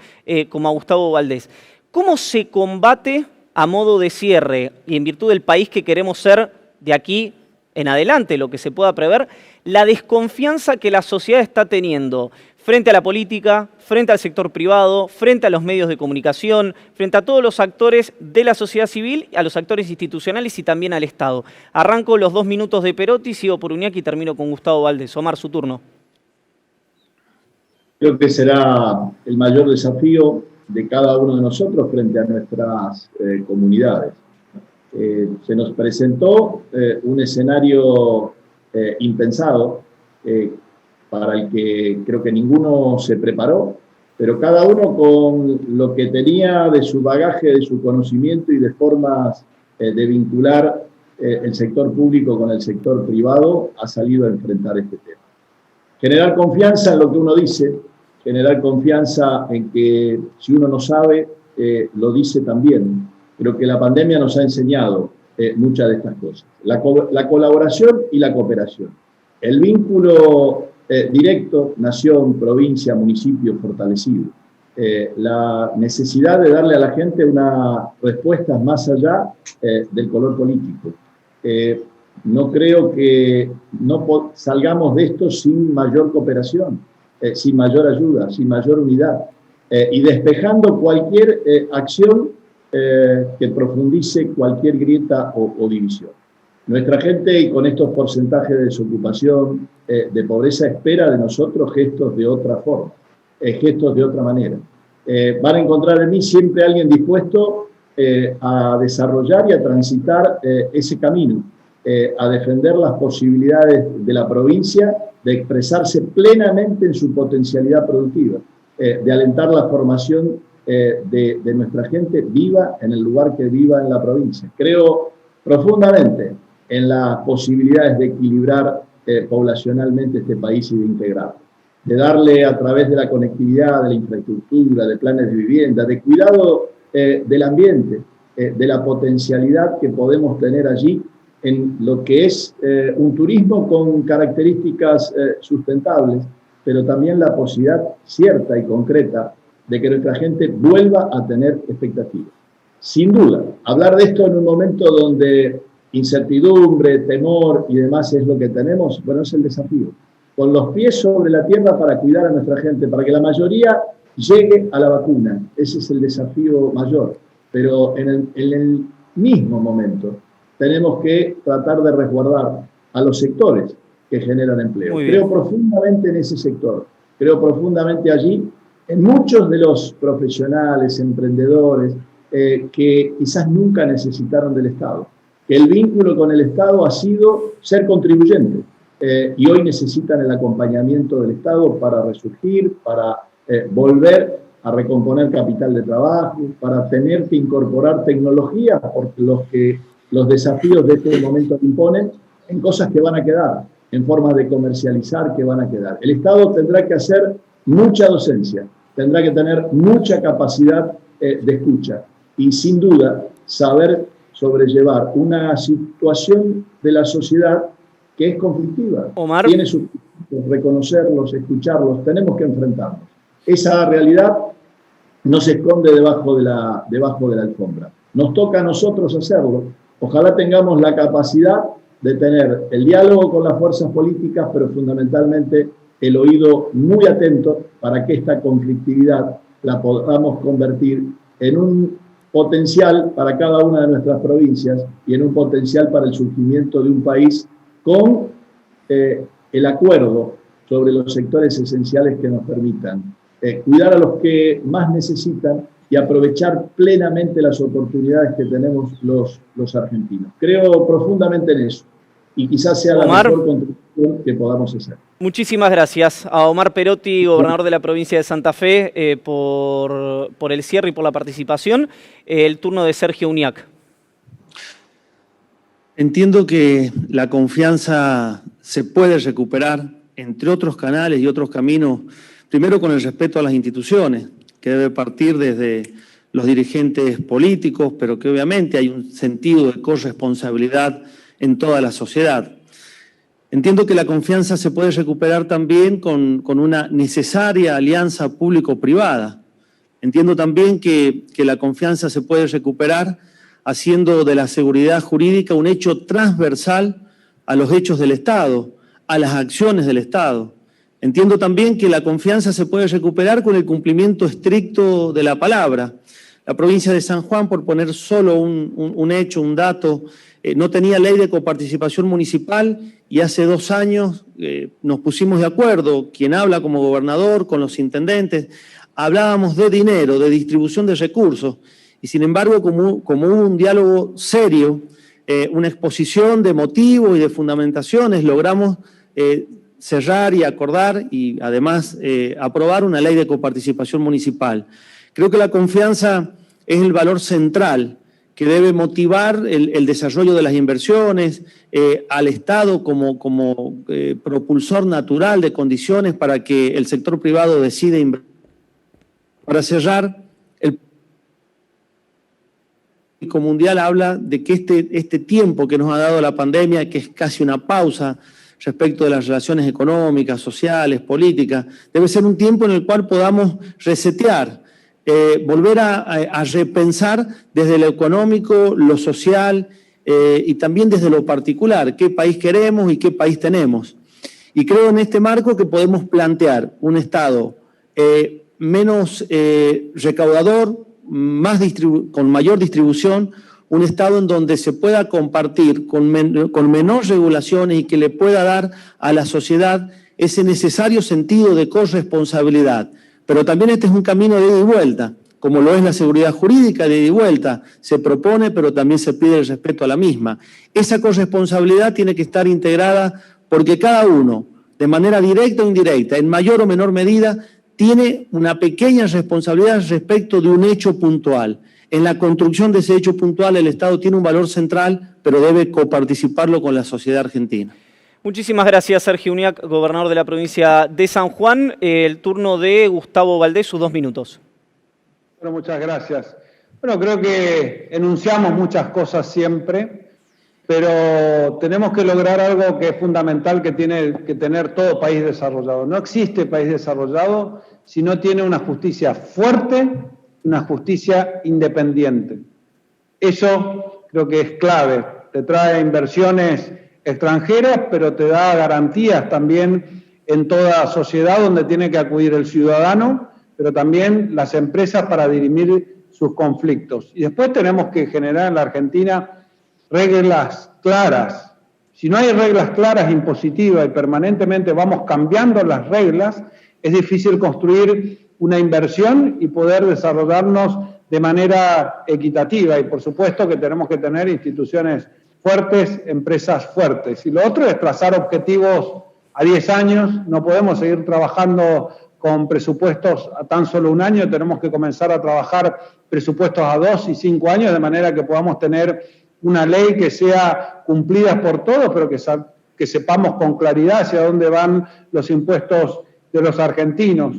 como a Gustavo Valdés. ¿Cómo se combate a modo de cierre y en virtud del país que queremos ser de aquí en adelante, lo que se pueda prever, la desconfianza que la sociedad está teniendo frente a la política, frente al sector privado, frente a los medios de comunicación, frente a todos los actores de la sociedad civil, a los actores institucionales y también al Estado? Arranco los 2 minutos de Perotti, sigo por Uñac y termino con Gustavo Valdés. Omar, su turno. Creo que será el mayor desafío de cada uno de nosotros frente a nuestras comunidades. Se nos presentó un escenario impensado para el que creo que ninguno se preparó, pero cada uno con lo que tenía de su bagaje, de su conocimiento y de formas de vincular el sector público con el sector privado, ha salido a enfrentar este tema. Generar confianza en lo que uno dice, generar confianza en que si uno no sabe, lo dice también. Creo que la pandemia nos ha enseñado muchas de estas cosas. La colaboración y la cooperación. El vínculo directo, nación, provincia, municipio fortalecido. La necesidad de darle a la gente una respuesta más allá del color político. No creo que no salgamos de esto sin mayor cooperación, sin mayor ayuda, sin mayor unidad, y despejando cualquier acción que profundice cualquier grieta o división. Nuestra gente, y con estos porcentajes de desocupación, de pobreza, espera de nosotros gestos de otra forma, gestos de otra manera. Van a encontrar en mí siempre alguien dispuesto a desarrollar y a transitar ese camino, a defender las posibilidades de la provincia de expresarse plenamente en su potencialidad productiva, de alentar la formación de nuestra gente viva en el lugar que viva en la provincia. Creo profundamente en las posibilidades de equilibrar poblacionalmente este país y de integrarlo, de darle a través de la conectividad, de la infraestructura, de planes de vivienda, de cuidado del ambiente, de la potencialidad que podemos tener allí en lo que es un turismo con características sustentables, pero también la posibilidad cierta y concreta de que nuestra gente vuelva a tener expectativas. Sin duda, hablar de esto en un momento donde incertidumbre, temor y demás es lo que tenemos, bueno, es el desafío. Con los pies sobre la tierra para cuidar a nuestra gente, para que la mayoría llegue a la vacuna. Ese es el desafío mayor. Pero en el mismo momento tenemos que tratar de resguardar a los sectores que generan empleo. Creo profundamente en ese sector. Creo profundamente allí en muchos de los profesionales, emprendedores, que quizás nunca necesitaron del Estado. Que el vínculo con el Estado ha sido ser contribuyente. Y hoy necesitan el acompañamiento del Estado para resurgir, para volver a recomponer capital de trabajo, para tener que incorporar tecnología, porque los desafíos de este momento imponen en cosas que van a quedar, en formas de comercializar que van a quedar. El Estado tendrá que hacer mucha docencia, tendrá que tener mucha capacidad de escucha y sin duda saber sobrellevar una situación de la sociedad que es conflictiva. Omar. Tiene sus reconocerlos, escucharlos, tenemos que enfrentarnos. Esa realidad no se esconde debajo de la alfombra. Nos toca a nosotros hacerlo. Ojalá tengamos la capacidad de tener el diálogo con las fuerzas políticas, pero fundamentalmente el oído muy atento para que esta conflictividad la podamos convertir en un potencial para cada una de nuestras provincias y en un potencial para el surgimiento de un país con el acuerdo sobre los sectores esenciales que nos permitan cuidar a los que más necesitan y aprovechar plenamente las oportunidades que tenemos los argentinos. Creo profundamente en eso y quizás sea la mejor contribución que podamos hacer. Muchísimas gracias a Omar Perotti, gobernador de la provincia de Santa Fe, por el cierre y por la participación. El turno de Sergio Uñac. Entiendo que la confianza se puede recuperar, entre otros canales y otros caminos, primero con el respeto a las instituciones, que debe partir desde los dirigentes políticos, pero que obviamente hay un sentido de corresponsabilidad en toda la sociedad. Entiendo que la confianza se puede recuperar también con una necesaria alianza público-privada. Entiendo también que la confianza se puede recuperar haciendo de la seguridad jurídica un hecho transversal a los hechos del Estado, a las acciones del Estado. Entiendo también que la confianza se puede recuperar con el cumplimiento estricto de la palabra. La provincia de San Juan, por poner solo un hecho, un dato, no tenía ley de coparticipación municipal y hace 2 años nos pusimos de acuerdo, quien habla como gobernador, con los intendentes, hablábamos de dinero, de distribución de recursos, y sin embargo, como hubo un diálogo serio, una exposición de motivos y de fundamentaciones, logramos cerrar y acordar y además aprobar una ley de coparticipación municipal. Creo que la confianza es el valor central que debe motivar el desarrollo de las inversiones, al Estado como propulsor natural de condiciones para que el sector privado decida invertir. Para cerrar, el Banco Mundial habla de que este tiempo que nos ha dado la pandemia, que es casi una pausa, respecto de las relaciones económicas, sociales, políticas. Debe ser un tiempo en el cual podamos resetear, volver a repensar desde lo económico, lo social y también desde lo particular, qué país queremos y qué país tenemos. Y creo en este marco que podemos plantear un Estado menos recaudador, con mayor distribución, un Estado en donde se pueda compartir con menor regulaciones y que le pueda dar a la sociedad ese necesario sentido de corresponsabilidad. Pero también este es un camino de ida y vuelta, como lo es la seguridad jurídica de ida y vuelta. Se propone, pero también se pide el respeto a la misma. Esa corresponsabilidad tiene que estar integrada porque cada uno, de manera directa o indirecta, en mayor o menor medida, tiene una pequeña responsabilidad respecto de un hecho puntual. En la construcción de ese hecho puntual, el Estado tiene un valor central, pero debe coparticiparlo con la sociedad argentina. Muchísimas gracias, Sergio Uñac, gobernador de la provincia de San Juan. El turno de Gustavo Valdés, sus 2 minutos. Bueno, muchas gracias. Bueno, creo que enunciamos muchas cosas siempre, pero tenemos que lograr algo que es fundamental que tiene que tener todo país desarrollado. No existe país desarrollado si no tiene una justicia fuerte, una justicia independiente. Eso creo que es clave. Te trae inversiones extranjeras, pero te da garantías también en toda sociedad donde tiene que acudir el ciudadano, pero también las empresas para dirimir sus conflictos. Y después tenemos que generar en la Argentina reglas claras. Si no hay reglas claras, impositivas, y permanentemente vamos cambiando las reglas, es difícil construir una inversión y poder desarrollarnos de manera equitativa. Y por supuesto que tenemos que tener instituciones fuertes, empresas fuertes. Y lo otro es trazar objetivos a 10 años. No podemos seguir trabajando con presupuestos a tan solo un año. Tenemos que comenzar a trabajar presupuestos a 2 y 5 años, de manera que podamos tener una ley que sea cumplida por todos, pero que sepamos con claridad hacia dónde van los impuestos de los argentinos.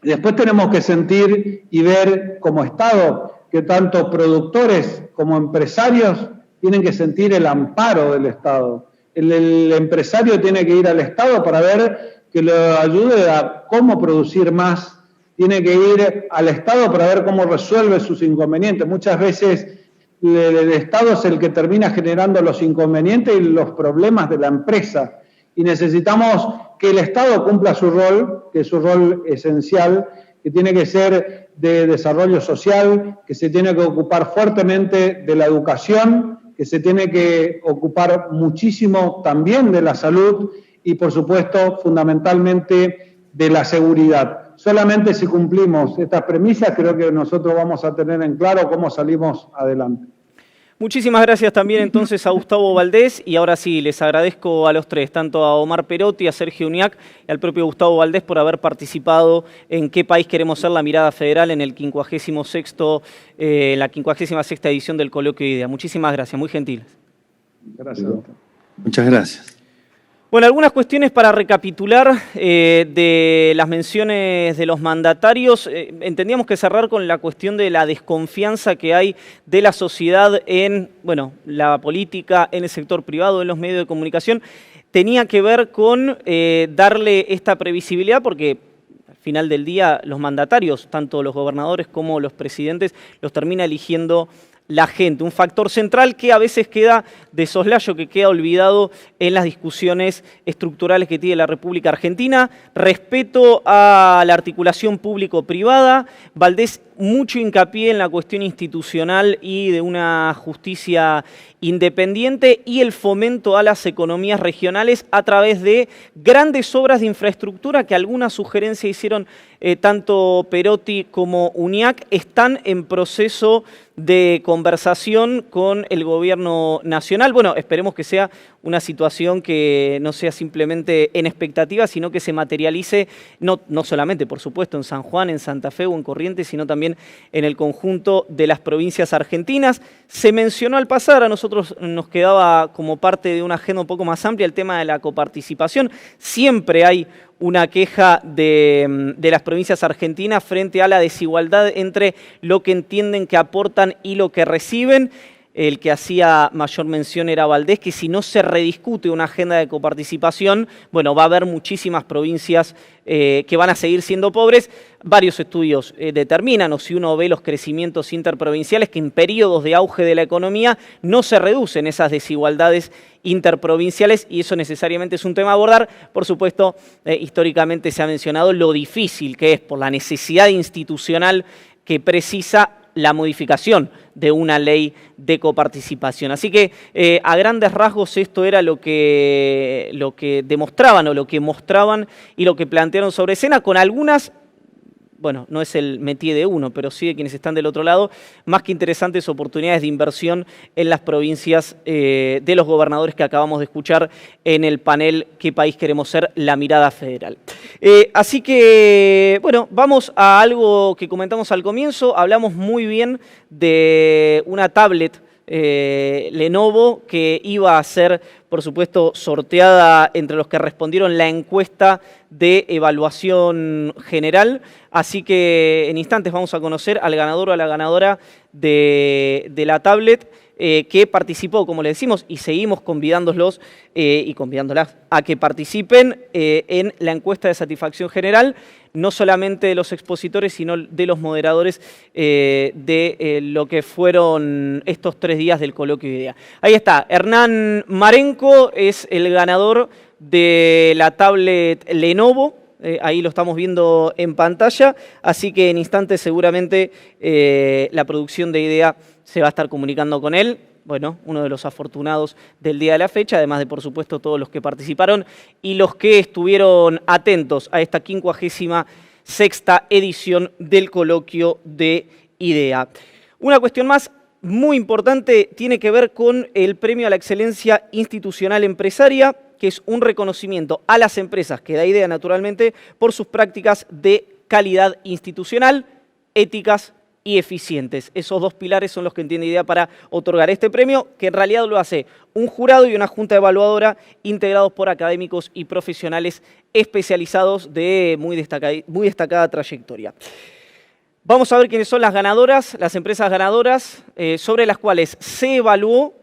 Después tenemos que sentir y ver como Estado que tanto productores como empresarios tienen que sentir el amparo del Estado. El empresario tiene que ir al Estado para ver que lo ayude a cómo producir más. Tiene que ir al Estado para ver cómo resuelve sus inconvenientes. Muchas veces el Estado es el que termina generando los inconvenientes y los problemas de la empresa. Y necesitamos que el Estado cumpla su rol, que es su rol esencial, que tiene que ser de desarrollo social, que se tiene que ocupar fuertemente de la educación, que se tiene que ocupar muchísimo también de la salud y, por supuesto, fundamentalmente de la seguridad. Solamente si cumplimos estas premisas, creo que nosotros vamos a tener en claro cómo salimos adelante. Muchísimas gracias también entonces a Gustavo Valdés, y ahora sí, les agradezco a los tres, tanto a Omar Perotti, a Sergio Uñac y al propio Gustavo Valdés por haber participado en Qué País Queremos Ser, la mirada federal en el 56ª edición del Coloquio de Ideas. Muchísimas gracias, muy gentiles. Gracias. Muchas gracias. Bueno, algunas cuestiones para recapitular de las menciones de los mandatarios. Entendíamos que cerrar con la cuestión de la desconfianza que hay de la sociedad en, bueno, la política, en el sector privado, en los medios de comunicación. Tenía que ver con darle esta previsibilidad porque al final del día los mandatarios, tanto los gobernadores como los presidentes, los termina eligiendo la gente, un factor central que a veces queda de soslayo, que queda olvidado en las discusiones estructurales que tiene la República Argentina. Respeto a la articulación público-privada. Valdés, mucho hincapié en la cuestión institucional y de una justicia independiente y el fomento a las economías regionales a través de grandes obras de infraestructura que algunas sugerencias hicieron tanto Perotti como Uñac. Están en proceso de conversación con el gobierno nacional. Bueno, esperemos que sea una situación que no sea simplemente en expectativa, sino que se materialice, no solamente, por supuesto, en San Juan, en Santa Fe o en Corrientes, sino también en el conjunto de las provincias argentinas. Se mencionó al pasar, a nosotros nos quedaba como parte de una agenda un poco más amplia el tema de la coparticipación. Siempre hay una queja de las provincias argentinas frente a la desigualdad entre lo que entienden que aportan y lo que reciben. el que hacía mayor mención era Valdés, que si no se rediscute una agenda de coparticipación, bueno, va a haber muchísimas provincias que van a seguir siendo pobres. Varios estudios determinan, o si uno ve los crecimientos interprovinciales, que en periodos de auge de la economía no se reducen esas desigualdades interprovinciales, y eso necesariamente es un tema a abordar. Por supuesto, históricamente se ha mencionado lo difícil que es, por la necesidad institucional que precisa, la modificación de una ley de coparticipación. Así que a grandes rasgos esto era lo que demostraban o lo que mostraban y lo que plantearon sobre escena, con algunas, bueno, no es el métier de uno, pero sí de quienes están del otro lado, más que interesantes oportunidades de inversión en las provincias de los gobernadores que acabamos de escuchar en el panel ¿Qué país queremos ser? La mirada federal. Así que, bueno, vamos a algo que comentamos al comienzo. Hablamos muy bien de una tablet Lenovo que iba a ser, por supuesto, sorteada entre los que respondieron la encuesta de evaluación general. Así que en instantes vamos a conocer al ganador o a la ganadora de la tablet que participó, como le decimos, y seguimos convidándolos y convidándolas a que participen en la encuesta de satisfacción general, no solamente de los expositores, sino de los moderadores de lo que fueron estos 3 días del coloquio de idea. Ahí está, Hernán Marenco es el ganador de la tablet Lenovo. Ahí lo estamos viendo en pantalla, así que en instantes seguramente la producción de IDEA se va a estar comunicando con él. Bueno, uno de los afortunados del día de la fecha, además de, por supuesto, todos los que participaron y los que estuvieron atentos a esta 56ª edición del coloquio de IDEA. Una cuestión más muy importante tiene que ver con el Premio a la Excelencia Institucional Empresaria, que es un reconocimiento a las empresas que da IDEA, naturalmente, por sus prácticas de calidad institucional, éticas y eficientes. Esos 2 pilares son los que entiende IDEA para otorgar este premio, que en realidad lo hace un jurado y una junta evaluadora integrados por académicos y profesionales especializados de muy destacada trayectoria. Vamos a ver quiénes son las ganadoras, las empresas ganadoras, sobre las cuales se evaluó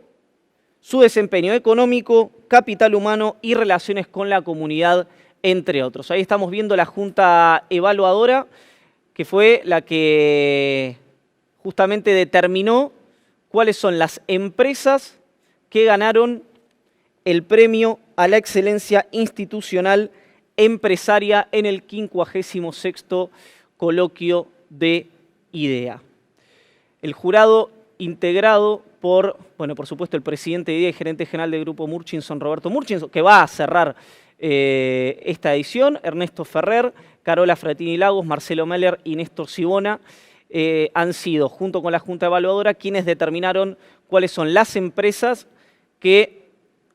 su desempeño económico, capital humano y relaciones con la comunidad, entre otros. Ahí estamos viendo la junta evaluadora, que fue la que justamente determinó cuáles son las empresas que ganaron el premio a la excelencia institucional empresaria en el 56º coloquio de IDEA. El jurado integrado por, bueno, por supuesto, el presidente de IDEA y gerente general del Grupo Murchison, Roberto Murchison, que va a cerrar esta edición, Ernesto Ferrer, Carola Fratini Lagos, Marcelo Meller y Néstor Sibona, han sido, junto con la Junta Evaluadora, quienes determinaron cuáles son las empresas que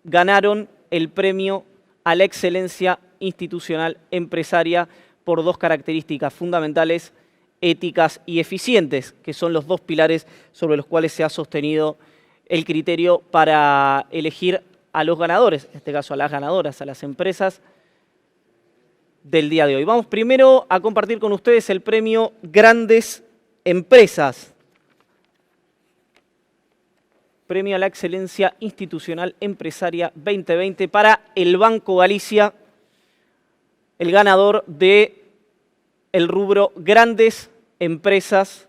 ganaron el premio a la excelencia institucional empresaria por 2 características fundamentales, éticas y eficientes, que son los 2 pilares sobre los cuales se ha sostenido el criterio para elegir a los ganadores, en este caso a las ganadoras, a las empresas del día de hoy. Vamos primero a compartir con ustedes el premio Grandes Empresas. Premio a la Excelencia Institucional Empresaria 2020 para el Banco Galicia, el ganador de el rubro Grandes Empresas,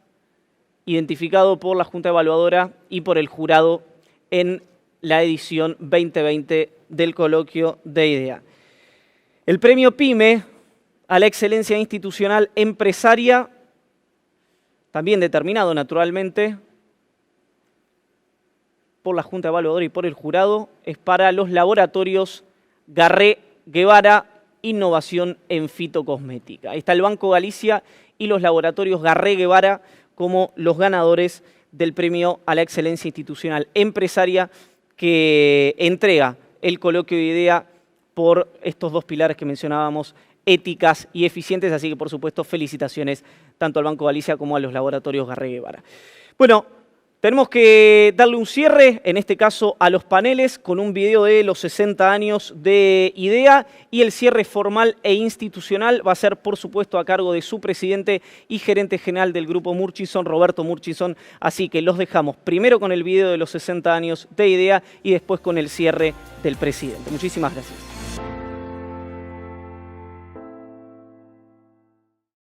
identificado por la Junta Evaluadora y por el jurado en la edición 2020 del coloquio de IDEA. El premio PYME a la excelencia institucional empresaria, también determinado naturalmente por la Junta Evaluadora y por el jurado, es para los laboratorios Garré Guevara Innovación en Fitocosmética. Ahí está el Banco Galicia y los laboratorios Garré Guevara como los ganadores del premio a la excelencia institucional empresaria que entrega el coloquio de IDEA por estos 2 pilares que mencionábamos, éticas y eficientes. Así que, por supuesto, felicitaciones tanto al Banco Galicia como a los laboratorios Garré Guevara. Bueno, tenemos que darle un cierre, en este caso a los paneles, con un video de los 60 años de IDEA, y el cierre formal e institucional va a ser, por supuesto, a cargo de su presidente y gerente general del Grupo Murchison, Roberto Murchison. Así que los dejamos primero con el video de los 60 años de IDEA y después con el cierre del presidente. Muchísimas gracias.